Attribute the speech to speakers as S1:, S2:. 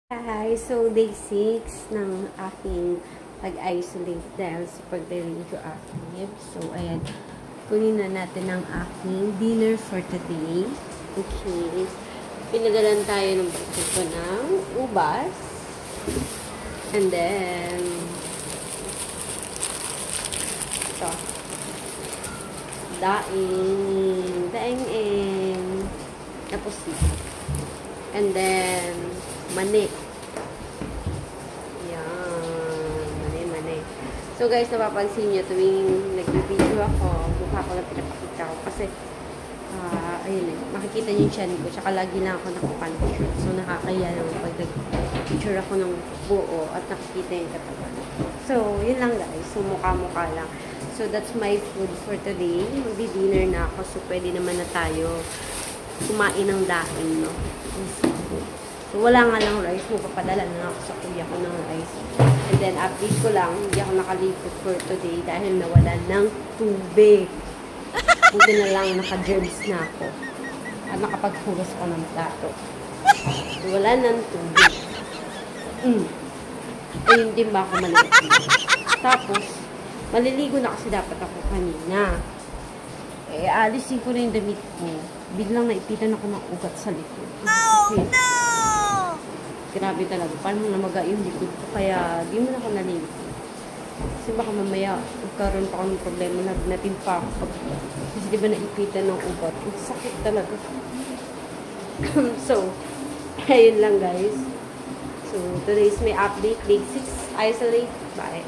S1: Hi! So, day 6 ng aking pag-isolate dahil sa pag-radioactive. So, ayan. Kunin na natin ang aking dinner for today. Okay. Pinagalan tayo ng pagkuko ng ubas. And then, ito. Daing. Tapos, and then, mani. Yan. Mani. So, guys, napapansin nyo, tuwing nag-video ako, mukha ko lang pinapakita ko. Kasi, ayun eh, makikita nyo yung chan ko. Tsaka lagi lang ako nakapanture. So, nakakaya naman pag nag-picture ako ng buo at nakikita yung katawan. So, yun lang guys. So, mukha-mukha lang. So, that's my food for today. Magdi-dinner na ako. So, pwede naman na tayo kumain ng daing, no? So, wala nga lang rice. Magpapadala na ako sa kuya ko ng rice. And then, update ko lang, hindi ako nakaligo for today dahil nawalan ng tubig. Buti na lang, naka-germs na ako. At nakapaghugas ko ng plato. So, wala ng tubig. Ayun din ba ako maliligo? Tapos, maliligo na kasi dapat ako kanina. Eh, alisin ko na yung damit ko. Biglang naipitan ako ng ugat sa likod. Okay. Oh, no! Grabe talaga. Paano na maga yung likod ko? Kaya, di mo na ako naligo. Kasi baka mamaya, magkaroon pa ako ng problema na natimpa ako. Kasi di ba naipitan ng ugat? Ang sakit talaga. So, ayun lang guys. So, today's my update. Day 6, isolate. Bye.